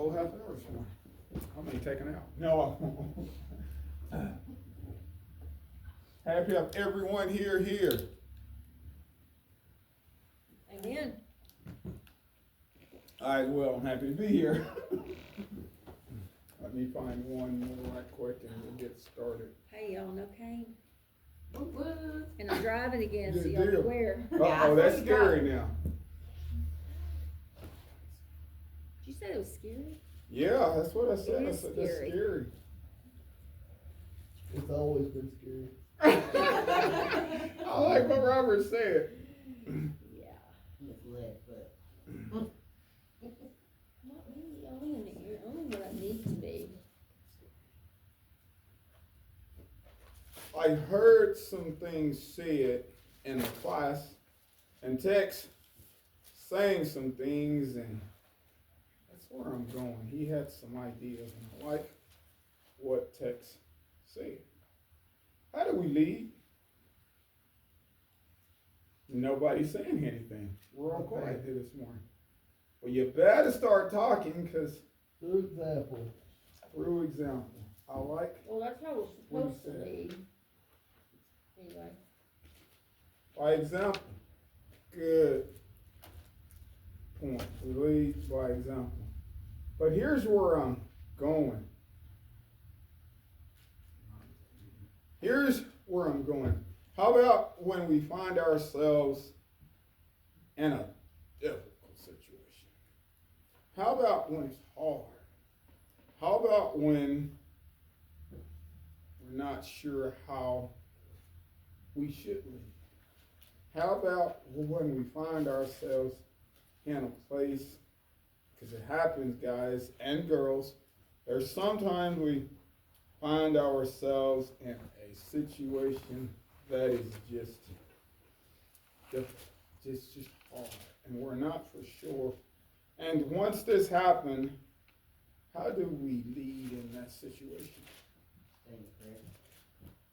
whole half hour this morning. I may take it out. No, I won't. Happy to have everyone here. Amen. All right, well, I'm happy to be here. Let me find one more right quick and we'll get started. Hey, y'all know Kane? And I'm driving again, so Good y'all deal. beware. Uh-oh, that's scary now. Did you say it was scary? Yeah, that's what I said. It I is said that's scary. scary. It's always been scary. I like what Robert said. Yeah. Misled, but Not really, only what I need to be. I heard some things said in the class and Tex saying some things, and that's where I'm going. He had some ideas, and I like what Tex said. How do we lead? Nobody's saying anything. We're all quiet here this morning. Well, you better start talking, because through example. through example. I like Well, that's how we're what he supposed to said. lead. Anyway. By example. Good point. We lead by example. But here's where I'm going. Here's where I'm going. How about when we find ourselves in a difficult situation? How about when it's hard? How about when we're not sure how we should lead? How about when we find ourselves in a place, because it happens, guys and girls, there's sometimes we find ourselves in a situation that is just hard, and we're not for sure. And once this happened, how do we lead in that situation? Stay in prayer.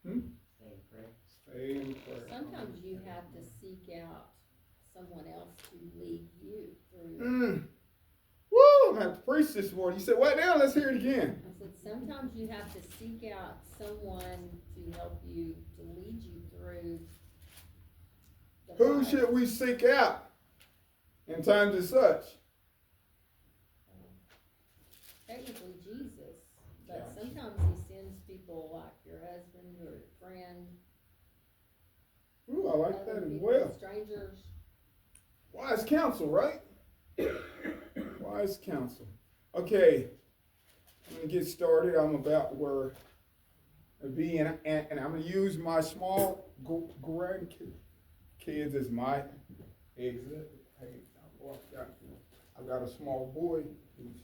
Hmm? Stay in prayer. Stay in prayer. Sometimes you have to seek out someone else to lead you through. Woo! I'm gonna have to preach this morning. You said, what now? Let's hear it again. I said, sometimes you have to seek out someone to help you, to lead you through. The Who fight. should we seek out in times as such? Technically Jesus, but Gotcha. sometimes he sends people like your husband or your friend. Ooh, I like other that as people, well. Strangers. Wise counsel, right? Wise counsel. Okay, I'm going to get started. I'm about where I be, and I'm going to use my small grandkids as my exit. Hey, I've got a small boy who's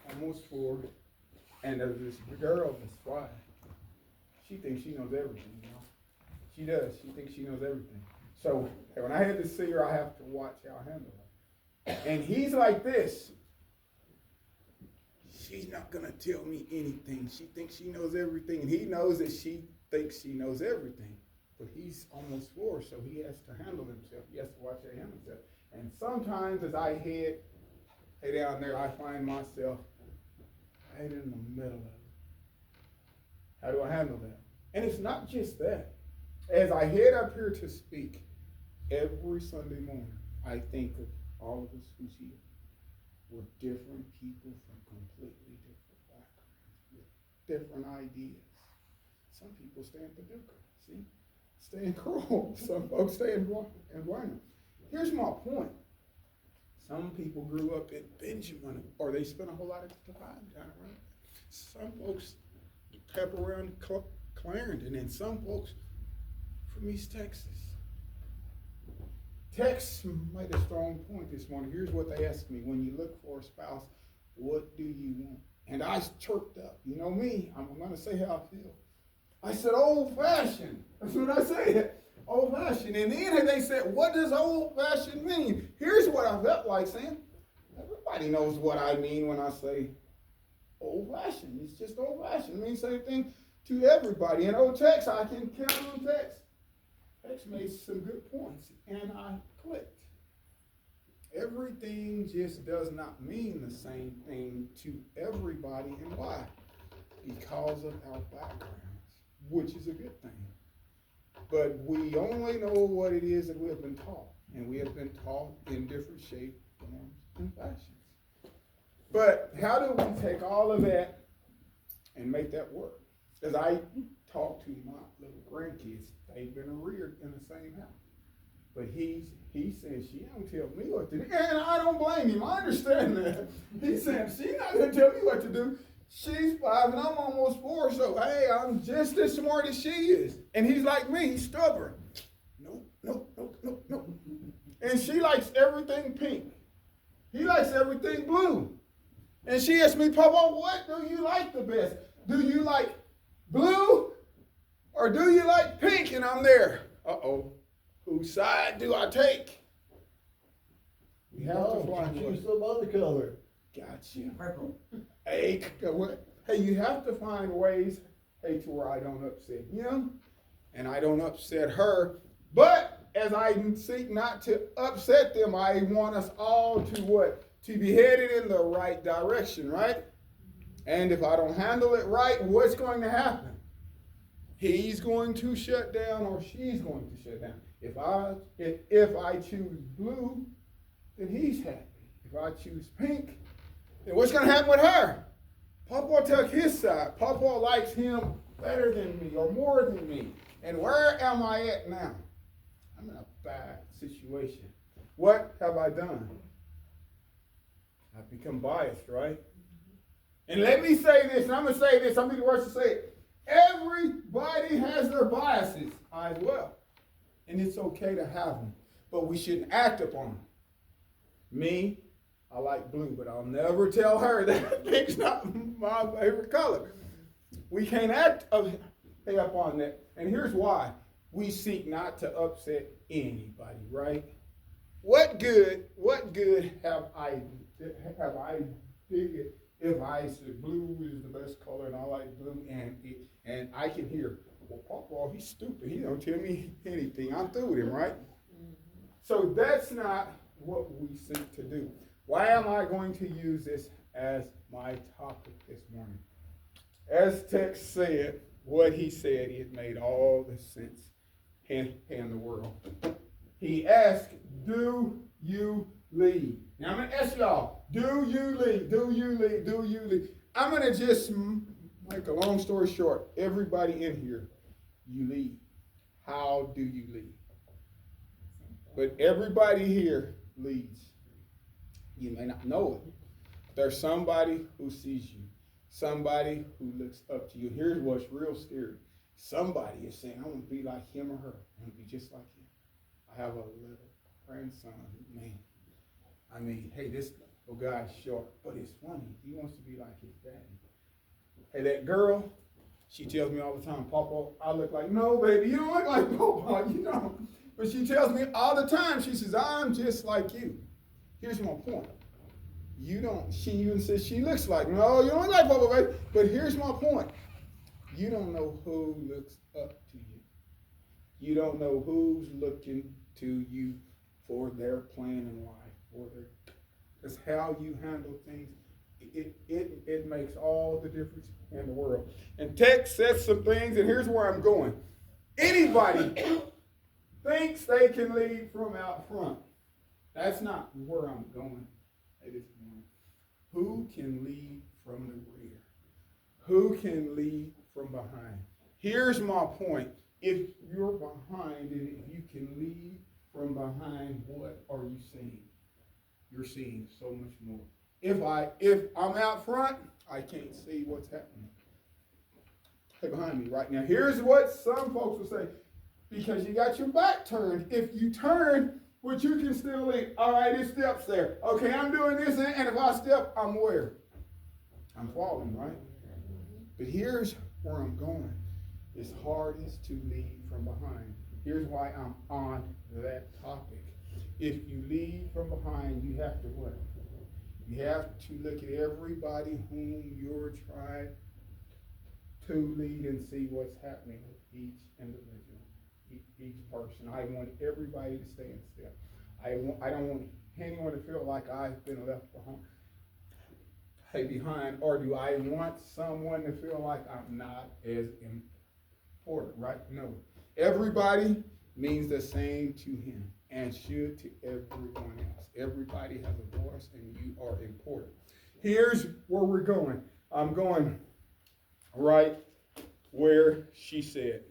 almost 4, and there's this girl that's 5. She thinks she knows everything, you know. She does. She thinks she knows everything. So when I had to see her, I have to watch how I handle her. And he's like this. She's not going to tell me anything. She thinks she knows everything. And he knows that she thinks she knows everything. But he's almost 4, so he has to handle himself. He has to watch how he handles himself. And sometimes as I head down there, I find myself right in the middle of it. How do I handle that? And it's not just that. As I head up here to speak, every Sunday morning, I think of all of us who's here. We're different people from completely different backgrounds, with different ideas. Some people stay in Paducah, see? Stay in Crowell. Some folks stay in Wynham. Here's my point. Some people grew up in Benjamin, or they spent a whole lot of time down around. Some folks kept around Clarendon, and some folks from East Texas. Tex made a strong point this morning. Here's what they asked me. When you look for a spouse, what do you want? And I chirped up. You know me, I'm going to say how I feel. I said, old-fashioned. That's what I said. Old-fashioned. And then they said, what does old-fashioned mean? Here's what I felt like saying. Everybody knows what I mean when I say old-fashioned. It's just old-fashioned. It means the same thing to everybody. And old Tex, I can count on Tex. Tex made some good points, and I clicked. everything just does not mean the same thing to everybody. And why? Because of our backgrounds, which is a good thing. But we only know what it is that we have been taught. And we have been taught in different shapes, forms, and fashions. But how do we take all of that and make that work? As I talk to my little grandkids, they've been reared in the same house. But he says, she don't tell me what to do. And I don't blame him. I understand that. He's saying, she's not going to tell me what to do. She's 5 and I'm almost 4, so hey, I'm just as smart as she is. And he's like me, he's stubborn. Nope. And she likes everything pink. He likes everything blue. And she asked me, Papa, what do you like the best? Do you like blue or do you like pink? And I'm there. Uh-oh. Whose side do I take? We have to find choose some other color. Gotcha. Purple. Hey, you have to find ways, to where I don't upset him and I don't upset her. But as I seek not to upset them, I want us all to what? To be headed in the right direction, right? And if I don't handle it right, what's going to happen? He's going to shut down or she's going to shut down. If I choose blue, then he's happy. If I choose pink, then what's going to happen with her? Papa took his side. Papa likes him better than me or more than me. And where am I at now? I'm in a bad situation. What have I done? I've become biased, right? And let me say this, and I'm going to say this, I'm going to be the worst to say it. Everybody has their biases as well. And it's okay to have them. But we shouldn't act upon them. Me, I like blue, but I'll never tell her that pink's not my favorite color. We can't act upon that. And here's why. We seek not to upset anybody, right? What good have I did if I said blue is the best color and I like blue and I can hear, well, Papa, he's stupid. He don't tell me anything. I'm through with him, right? So that's not what we seek to do. Why am I going to use this as my topic this morning? As text said, what he said, it made all the sense in the world. He asked, do you lead? Now I'm going to ask y'all, do you lead? Do you lead? Do you lead? I'm going to just make a long story short. Everybody in here, you lead. How do you lead? But everybody here leads. You may not know it. There's somebody who sees you. Somebody who looks up to you. Here's what's real scary. Somebody is saying, I want to be like him or her. I want to be just like him. I have a little grandson, man. I mean, hey, this little guy's short, but it's funny. He wants to be like his daddy. Hey, that girl, she tells me all the time, Papa, I look like, no, baby, you don't look like Papa, you don't. But she tells me all the time, she says, I'm just like you. Here's my point. You don't, she even says she looks like, no, you don't look like Papa, baby. But here's my point. You don't know who looks up to you. You don't know who's looking to you for their plan in life. That's how you handle things. It makes all the difference in the world. And text says some things, and here's where I'm going. Anybody thinks they can lead from out front. That's not where I'm going this morning. Who can lead from the rear? Who can lead from behind? Here's my point. If you're behind and if you can lead from behind, what are you seeing? You're seeing so much more. If I'm out front, I can't see what's happening behind me right now. Here's what some folks will say. Because you got your back turned. If you turn, but you can still lead. All right, it steps there. Okay, I'm doing this, and if I step, I'm where? I'm falling, right? But here's where I'm going. It's hardest to lead from behind. Here's why I'm on that topic. If you lead from behind, you have to what? You have to look at everybody whom you're trying to lead and see what's happening with each individual, each person. I want everybody to stay in step. I don't want anyone to feel like I've been left behind, or do I want someone to feel like I'm not as important, right? No. Everybody means the same to him and should to everyone else. Everybody has a voice and you are important. Here's where we're going. I'm going right where she said.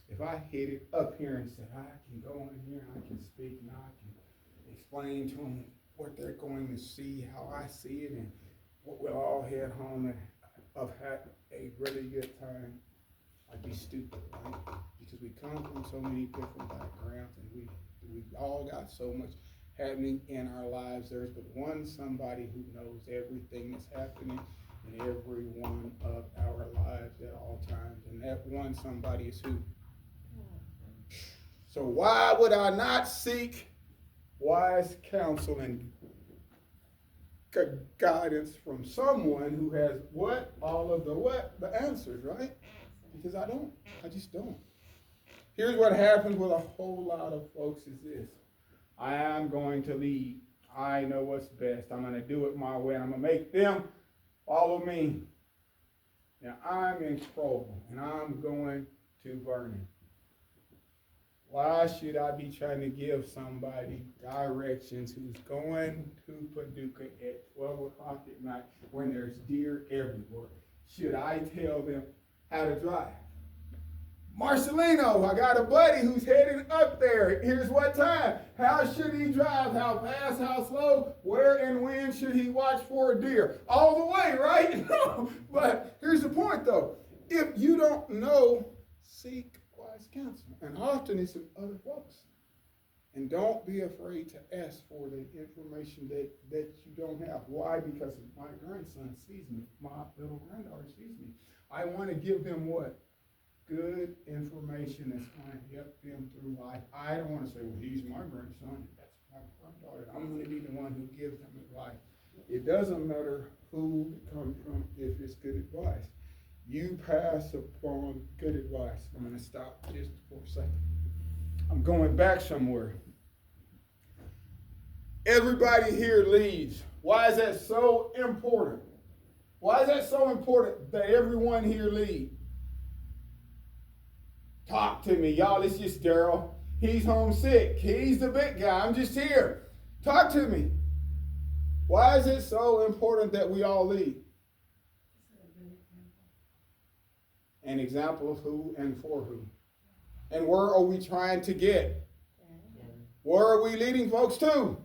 If I hit it up here and said, I can go in here and I can speak and I can explain to them what they're going to see, how I see it, and what we'll all head home and have had a really good time, I'd be stupid, right? Because we come from so many different backgrounds and we all got so much happening in our lives. There's but one somebody who knows everything that's happening in every one of our lives at all times. And that one somebody is who? So why would I not seek wise counsel and guidance from someone who has what? All of the what? The answers, right? Because I don't. I just don't. Here's what happens with a whole lot of folks is this. I am going to lead. I know what's best. I'm going to do it my way. And I'm going to make them follow me. Now I'm in trouble and I'm going to burn it. Why should I be trying to give somebody directions who's going to Paducah at 12 o'clock at night when there's deer everywhere? Should I tell them how to drive? Marcelino, I got a buddy who's heading up there. Here's what time. How should he drive? How fast? How slow? Where and when should he watch for a deer? All the way, right? But here's the point, though. If you don't know, seek wise counsel. And often it's in other folks. And don't be afraid to ask for the information that you don't have. Why? Because my grandson sees me. My little granddaughter sees me. I want to give them what? Good information that's going to help them through life. I don't want to say, well, he's my grandson. That's my granddaughter. I'm going to be the one who gives them advice. It doesn't matter who it comes from if it's good advice. You pass upon good advice. I'm going to stop just for a second. I'm going back somewhere. Everybody here leads. Why is that so important? Why is that so important that everyone here lead? Talk to me, y'all. It's just Daryl. He's homesick. He's the big guy. I'm just here. Talk to me. Why is it so important that we all lead? An example of who and for who. And where are we trying to get? Where are we leading folks to?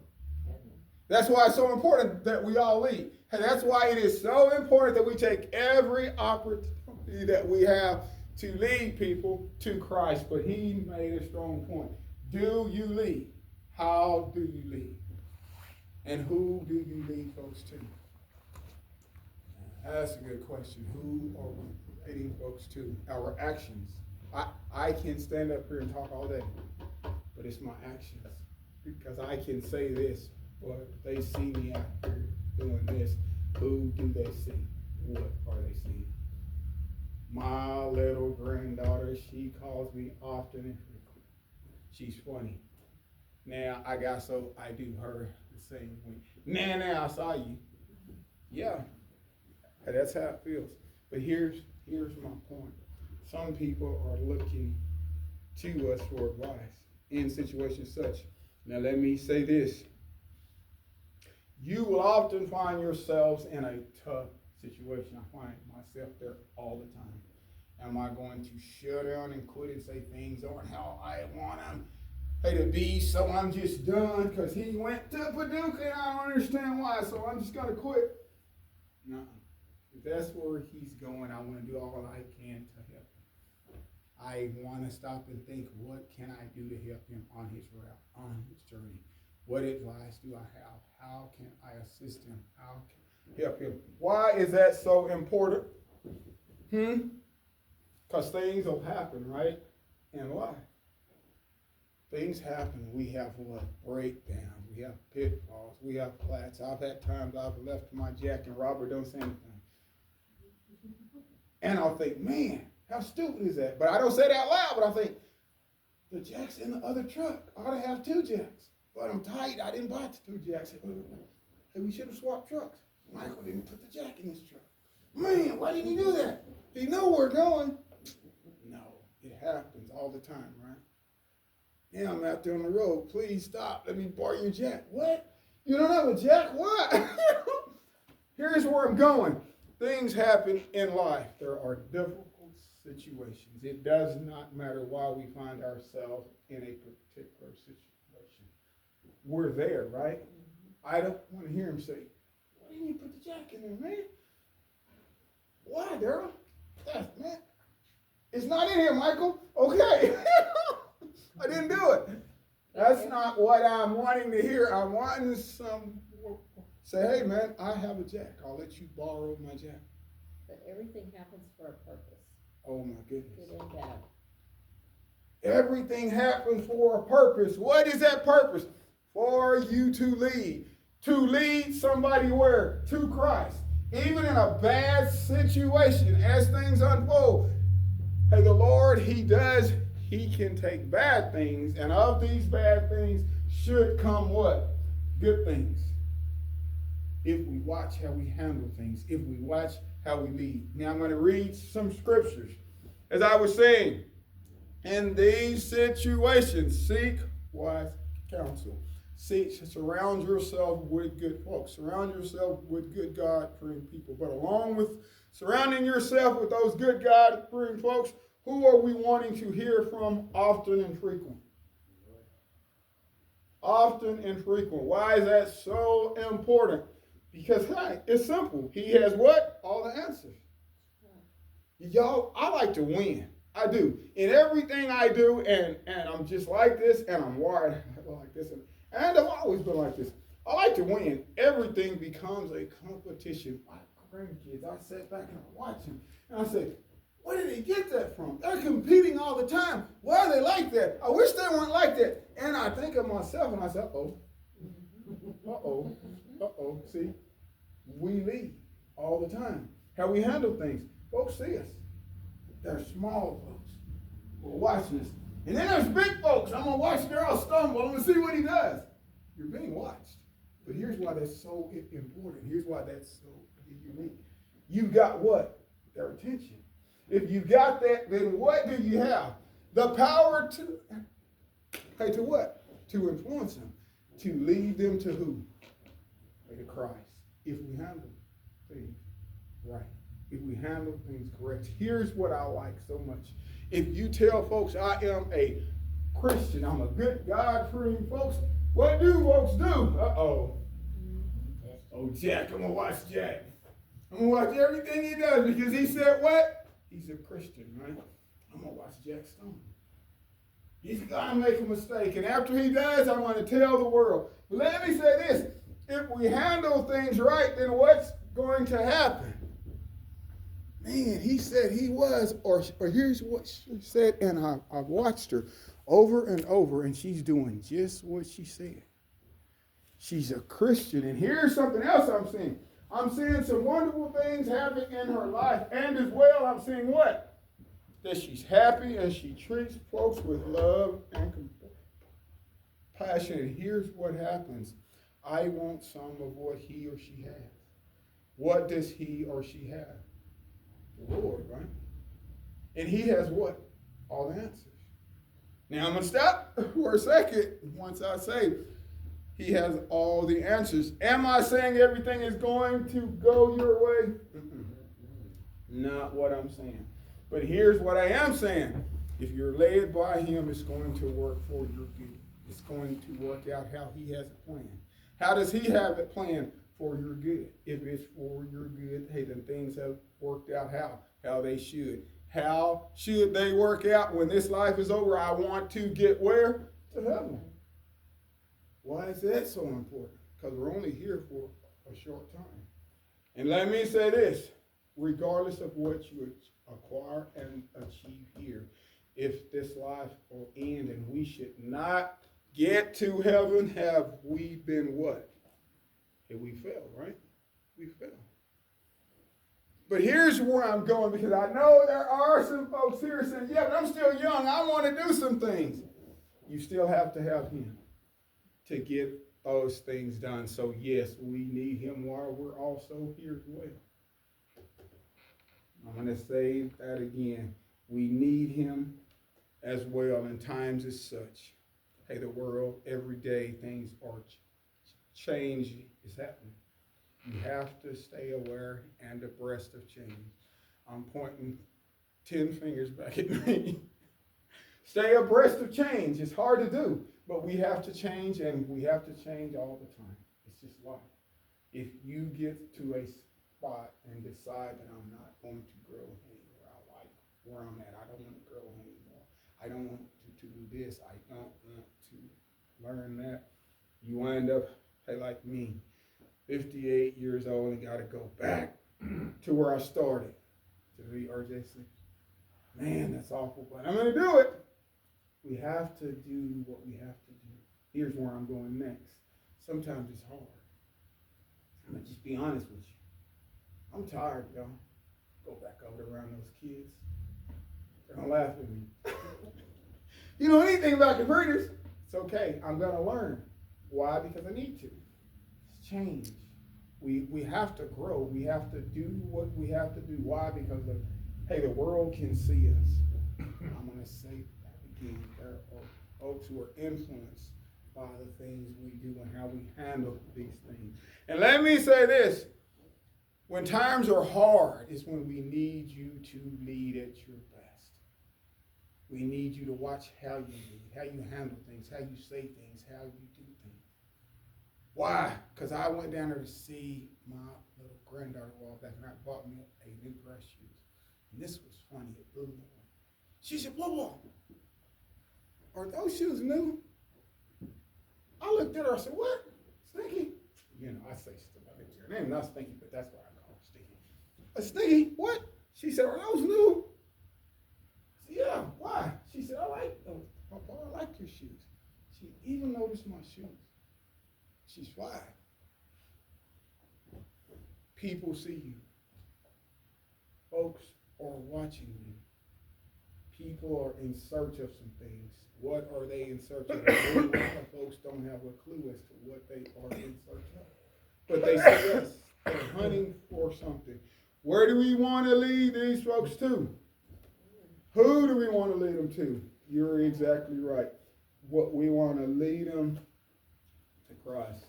That's why it's so important that we all lead. And that's why it is so important that we take every opportunity that we have to lead people to Christ. But he made a strong point. Do you lead? How do you lead? And who do you lead folks to? That's a good question. Who are we leading folks to? Our actions. I can stand up here and talk all day, but it's my actions. Because I can say this, but they see me out here doing this. Who do they see? What are they seeing? My little granddaughter, she calls me often and frequently. She's funny. Now, I do her the same way. Now, I saw you. Yeah, that's how it feels. But here's my point. Some people are looking to us for advice in situations such. Now, let me say this. You will often find yourselves in a tough situation. I find myself there all the time. Am I going to shut down and quit and say things aren't how I want them to be, so I'm just done because he went to Paducah and I don't understand why, so I'm just going to quit? No. If that's where he's going, I want to do all I can to help him. I want to stop and think, what can I do to help him on his route, on his journey? What advice do I have? How can I assist him? How can I help him? Why is that so important? Because things will happen, right? In life. Things happen. We have what? Breakdowns. We have pitfalls. We have flats. I've had times I've left my jack and Robert don't say anything. And I'll think, man, how stupid is that? But I don't say that out loud, but I think, the jack's in the other truck. I ought to have two jacks. but I'm tight. I didn't buy the 2 jacks. Hey, we should have swapped trucks. Michael didn't put the jack in his truck. Man, why didn't he do that? He knew we're going. No, it happens all the time, right? Yeah, I'm out there on the road. Please stop. Let me borrow your jack. What? You don't have a jack? What? Here's where I'm going. Things happen in life. There are difficult situations. It does not matter why we find ourselves in a particular situation. We're there, right? I don't want to hear him say, why didn't you put the jack in there, man? Why, Daryl? Man, it's not in here, Michael. Okay. I didn't do it. That's not what I'm wanting to hear. I'm wanting some, say, hey, man, I have a jack. I'll let you borrow my jack. But everything happens for a purpose. Oh, my goodness. Good and bad. Everything happens for a purpose. What is that purpose? For you to lead. To lead somebody where? To Christ. Even in a bad situation, as things unfold, hey, the Lord, He can take bad things, and of these bad things should come what? Good things. If we watch how we handle things, if we watch how we lead. Now I'm going to read some scriptures. As I was saying, in these situations, seek wise counsel. Surround yourself with good folks. Surround yourself with good God-fearing people. But along with surrounding yourself with those good God-fearing folks, who are we wanting to hear from often and frequent? Often and frequent. Why is that so important? Because, hey, it's simple. He has what? All the answers. Y'all, I like to win. I do. In everything I do, and I'm just like this, and I'm wired like this, and I've always been like this. I like to win. Everything becomes a competition. My grandkids, I sat back and I watched them, and I said, where did they get that from? They're competing all the time. Why are they like that? I wish they weren't like that. And I think of myself, and I said, uh-oh. See, we lead all the time. How we handle things. Folks see us. They're small folks. We're watching us. And then there's big folks. I'm going to watch Daryl stumble. I'm going to see what he does. You're being watched. But here's why that's so important. Here's why that's so unique. You've got what? Their attention. If you got that, then what do you have? The power to what? To influence them. To lead them to who? To Christ. If we handle things right. If we handle things correct. Here's what I like so much. If you tell folks I am a Christian, I'm a good God-fearing folks, what do folks do? Uh-oh. Oh, Jack, I'm going to watch Jack. I'm going to watch everything he does because he said what? He's a Christian, right? I'm going to watch Jack stumble. He's going to make a mistake. And after he does, I'm going to tell the world. But let me say this. If we handle things right, then what's going to happen? Man, he said he was, or here's what she said, and I've watched her over and over, and she's doing just what she said. She's a Christian, and here's something else I'm seeing. I'm seeing some wonderful things happening in her life, and as well, I'm seeing what? That she's happy, and she treats folks with love and compassion, and here's what happens. I want some of what he or she has. What does he or she have? The Lord, right? And he has what? All the answers. Now I'm going to stop for a second once I say he has all the answers. Am I saying everything is going to go your way? Not what I'm saying. But here's what I am saying. If you're led by him, it's going to work for your good. It's going to work out how he has it planned. How does he have it planned? For your good. If it's for your good, hey, then things have worked out how they should. How should they work out when this life is over? I want to get where? To heaven. Why is that so important? Because we're only here for a short time. And let me say this, regardless of what you acquire and achieve here, if this life will end and we should not get to heaven, have we been what? We fell, right? We fell. But here's where I'm going, because I know there are some folks here saying, yeah, but I'm still young. I want to do some things. You still have to have him to get those things done. So yes, we need him while we're also here as well. I'm going to say that again. We need him as well in times as such. Hey, the world, every day, things are change is happening. You have to stay aware and abreast of change. I'm pointing 10 fingers back at me. Stay abreast of change. It's hard to do, but we have to change, and we have to change all the time. It's just life. If you get to a spot and decide that I'm not going to grow anywhere, I like where I'm at. I don't want to grow anymore. I don't want to do this. I don't want to learn that. You wind up, hey, like me, 58 years old and got to go back to where I started. To the RJC. Man, that's awful, but I'm going to do it. We have to do what we have to do. Here's where I'm going next. Sometimes it's hard. I'm going to just be honest with you. I'm tired, y'all. Go back over around those kids. They're going to laugh at me. You know anything about computers? It's okay. I'm going to learn. Why? Because I need to. It's change. We have to grow. We have to do what we have to do. Why? Because the world can see us. I'm going to say that again. There are folks who are influenced by the things we do and how we handle these things. And let me say this. When times are hard is when we need you to lead at your best. We need you to watch how you lead, how you handle things, how you say things, how you do things. Why? Because I went down there to see my little granddaughter a while back, and I bought me a new pair of shoes. And this was funny. It blew me away. She said, "Whoa, are those shoes new?" I looked at her. I said, "What? Stinky?" You know, I say stuff like that. Her name not Stinky, but that's what I call her, Stinky. Stinky, what? She said, "Are those new?" I said, "Yeah, why?" She said, "I like those. Papa, I like your shoes." She even noticed my shoes. She's 5. People see you. Folks are watching you. People are in search of some things. What are they in search of? A lot of folks don't have a clue as to what they are in search of. But they say yes, they're hunting for something. Where do we want to lead these folks to? Who do we want to lead them to? You're exactly right. What we want to lead them to Christ.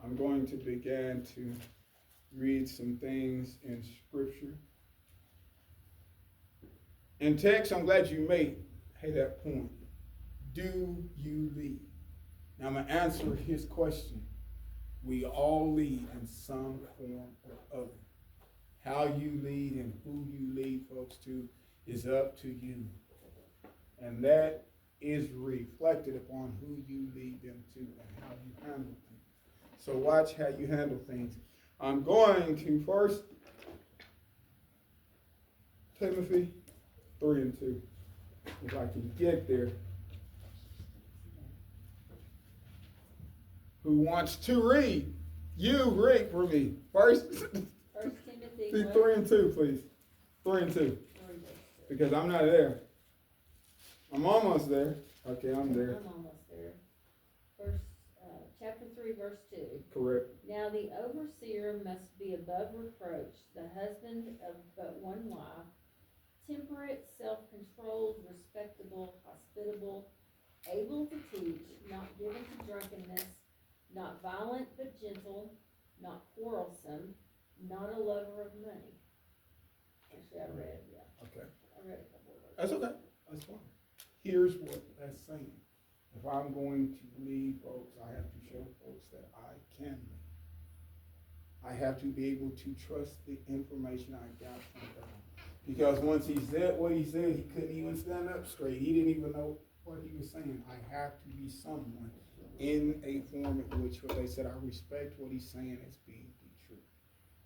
I'm going to begin to read some things in Scripture. In text, I'm glad you made that point. Do you lead? Now I'm going to answer his question. We all lead in some form or other. How you lead and who you lead folks to is up to you. And that is reflected upon who you lead them to and how you handle things. So watch how you handle things. I'm going to 1 Timothy 3:2. If I can get there. Who wants to read? You read for me. 1 Timothy 3:2, please. 3:2. Because I'm not there. I'm almost there. Okay, I'm there. I'm almost there. Chapter 3, verse 2. Correct. Now the overseer must be above reproach, the husband of but one wife, temperate, self-controlled, respectable, hospitable, able to teach, not given to drunkenness, not violent but gentle, not quarrelsome, not a lover of money. Actually, I read a couple of those. That's okay. That's fine. Here's what that's saying. If I'm going to lead folks, I have to show folks that I can lead. I have to be able to trust the information I got from God. Because once he said what he said, he couldn't even stand up straight. He didn't even know what he was saying. I have to be someone in a form in which what they said, I respect what he's saying as being the truth.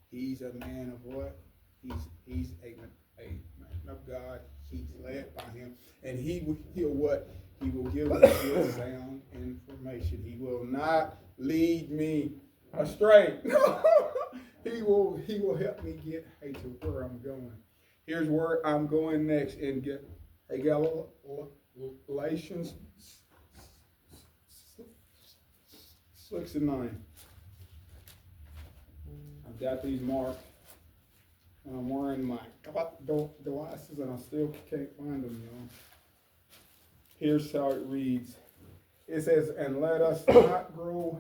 He's a man of what? He's a man of God. He's led by him. And he'll what? He will give us good sound information. He will not lead me astray. He will help me get to where I'm going. Here's where I'm going next in Galatians 6 and 9. I've got these marked, and I'm wearing my glasses, and I still can't find them, y'all. Here's how it reads. It says, and let us not grow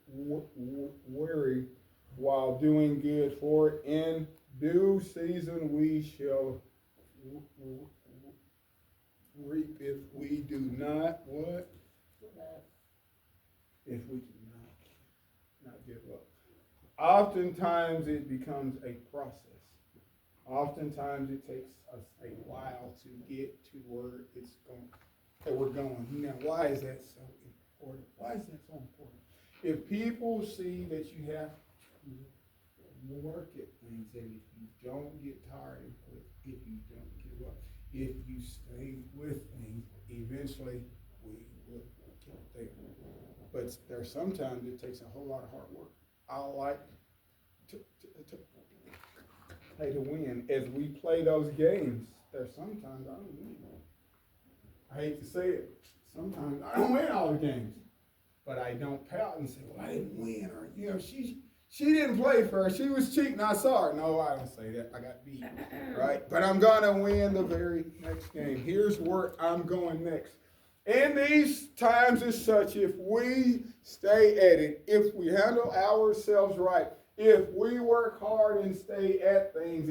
weary while doing good, for in due season we shall reap if we do not what? If we do not give up. Oftentimes it becomes a process. Oftentimes it takes us a while to get to where it's going, that we're going. Now, why is that so important? Why is that so important? If people see that you have to work at things, and if you don't get tired and quit, if you don't give up, if you stay with things, eventually we will get there. But there's sometimes it takes a whole lot of hard work. I like to win. As we play those games, there's sometimes I don't win. I hate to say it. Sometimes I don't win all the games. But I don't pout and say, well, I didn't win. Or, you know, she didn't play first. She was cheating. I saw her. No, I don't say that. I got beat. Right? But I'm going to win the very next game. Here's where I'm going next. In these times as such, if we stay at it, if we handle ourselves right, if we work hard and stay at things,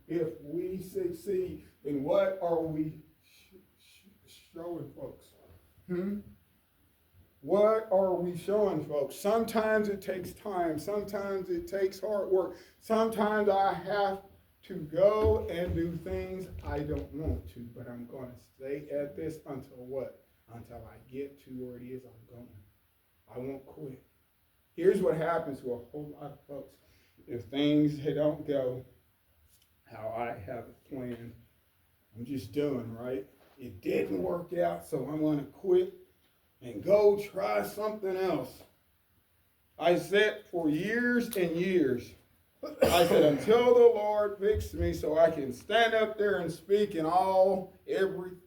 if we succeed, then what are we showing folks? What are we showing folks? Sometimes it takes time. Sometimes it takes hard work. Sometimes I have to go and do things I don't want to, but I'm going to stay at this until what? Until I get to where it is I'm going. I won't quit. Here's what happens to a whole lot of folks. If things don't go how I have it planned, I'm just doing, right? It didn't work out, so I'm going to quit and go try something else. I said for years and years, I said, until the Lord fixes me so I can stand up there and speak and everything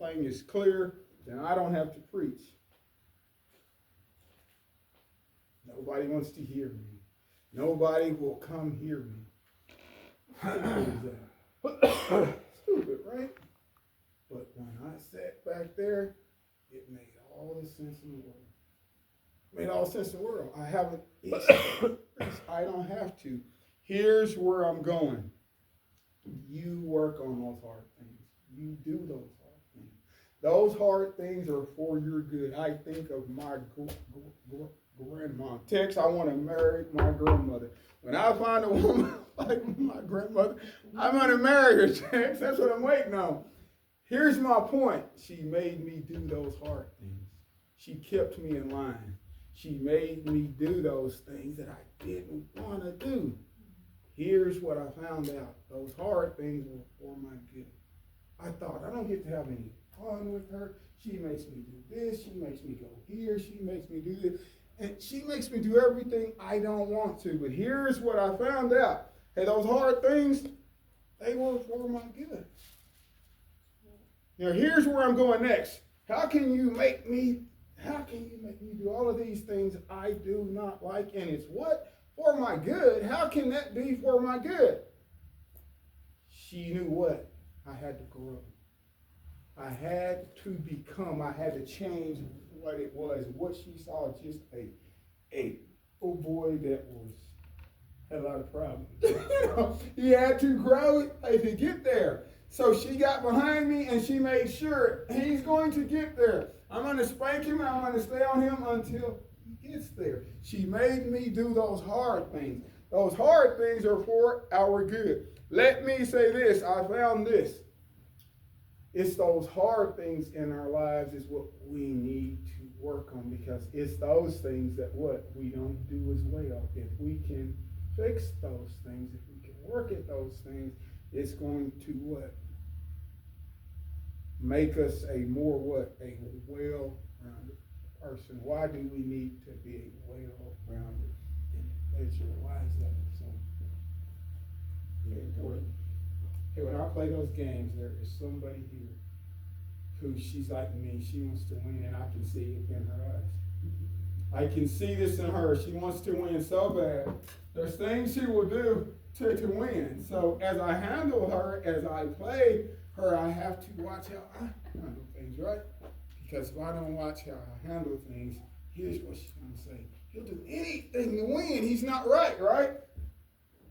is clear, then I don't have to preach. Nobody wants to hear me. Nobody will come hear me. Stupid, right? But when I sat back there, it made all the sense in the world. Made all the sense in the world. I haven't, I don't have to. Here's where I'm going. You work on those hard things. You do those hard things. Those hard things are for your good. I think of my grandma. Tex, I want to marry my grandmother. When I find a woman like my grandmother, I'm going to marry her, Tex. That's what I'm waiting on. Here's my point. She made me do those hard things. She kept me in line. She made me do those things that I didn't want to do. Here's what I found out. Those hard things were for my good. I thought, I don't get to have any fun with her. She makes me do this. She makes me go here. She makes me do this. And she makes me do everything I don't want to. But here's what I found out. Hey, those hard things, they were for my good. Now, here's where I'm going next. How can you make me do all of these things I do not like? And it's what? For my good. How can that be for my good? She knew what? I had to grow. I had to become. I had to change what it was. What she saw, just a little boy that had a lot of problems. He had to grow to get there. So she got behind me and she made sure he's going to get there. I'm going to spank him and I'm going to stay on him until he gets there. She made me do those hard things. Those hard things are for our good. Let me say this. I found this. It's those hard things in our lives is what we need to work on, because it's those things that what we don't do as well. If we can fix those things, if we can work at those things, it's going to what? Make us a more what? A well-rounded person. Why do we need to be a well-rounded individual? Why is that so important? Hey, when I play those games, there is somebody here who she's like me. She wants to win, and I can see it in her eyes. I can see this in her. She wants to win so bad. There's things she will do to win. So as I handle her, as I play her, I have to watch how I handle things, right? Because if I don't watch how I handle things, here's what she's going to say. He'll do anything to win. He's not right, right?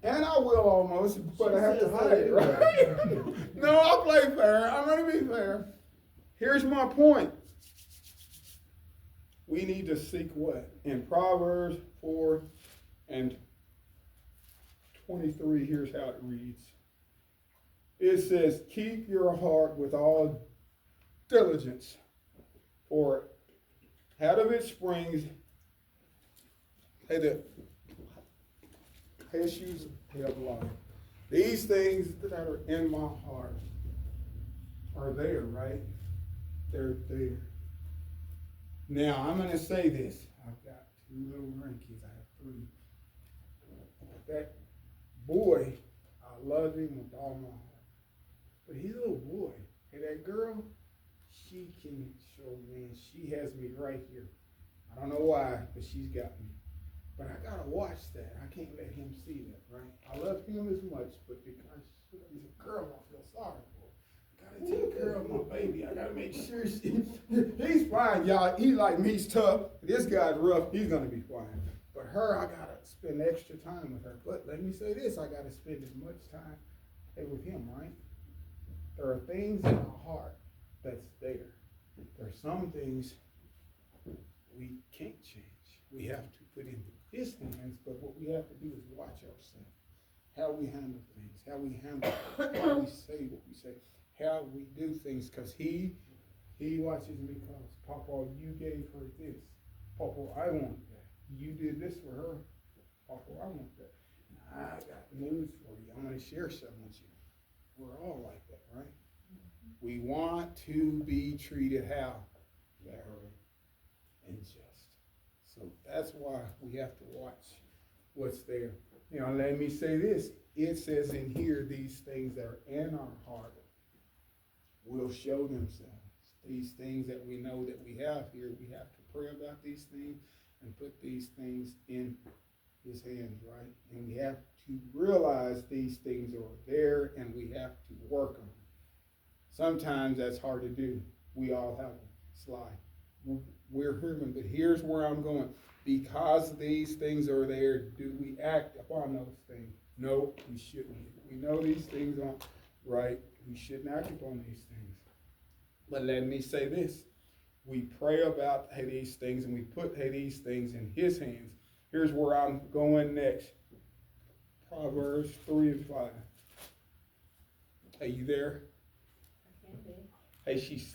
And I will almost, but I have to hide it, right? No, I'll play fair. I'm going to be fair. Here's my point. We need to seek what? In Proverbs 4 and 23, here's how it reads. It says, keep your heart with all diligence, for out of it springs the issues of life. These things that are in my heart are there, right? They're there. Now, I'm going to say this. I've got 2 little grandkids. I have 3. That boy, I love him with all my heart. But he's a little boy. And that girl, she can show me. She has me right here. I don't know why, but she's got me. But I got to watch that. I can't let him see that, right? I love him as much, but because he's a girl, I feel sorry for her. I got to take care of my baby. I got to make sure he's fine, y'all. He like me, he's tough. This guy's rough. He's going to be fine. But her, I got to spend extra time with her. But let me say this. I got to spend as much time with him, right? There are things in our heart that's there. There are some things we can't change. We have to put in his hands, but what we have to do is watch ourselves. How we handle things, how we handle how we say what we say, how we do things, because he watches me because, Papa, you gave her this. Papa, I want that. You did this for her. Papa, I want that. And I got news for you. I'm going to share something with you. We're all like that, right? We want to be treated how? Fairly and just. So that's why we have to watch what's there. You know, let me say this. It says in here, these things that are in our heart will show themselves. These things that we know that we have here, we have to pray about these things and put these things in his hands, right? And we have to realize these things are there and we have to work on them. Sometimes that's hard to do. We all have them. Sly. We're human, but here's where I'm going. Because these things are there, do we act upon those things? No, we shouldn't. We know these things aren't right. We shouldn't act upon these things. But let me say this. We pray about these things and we put these things in his hands. Here's where I'm going next. Proverbs 3 and 5. Are you there? I can be. Hey, she's